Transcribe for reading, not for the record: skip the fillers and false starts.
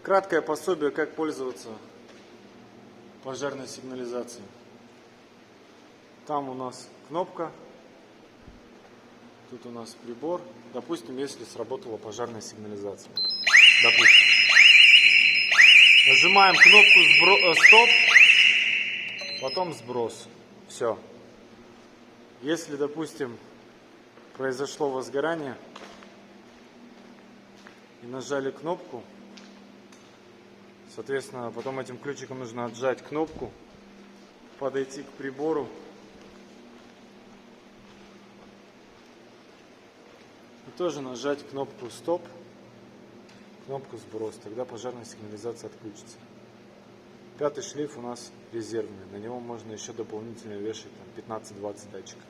Краткое пособие, как пользоваться пожарной сигнализацией. Там у нас кнопка, тут у нас прибор. Допустим, если сработала пожарная сигнализация. Допустим. Нажимаем кнопку стоп, потом сброс. Все. Если, допустим, произошло возгорание и нажали кнопку, соответственно, потом этим ключиком нужно отжать кнопку, подойти к прибору и тоже нажать кнопку стоп, кнопку сброс, тогда пожарная сигнализация отключится. Пятый шлейф у нас резервный, на него можно еще дополнительно вешать 15-20 датчиков.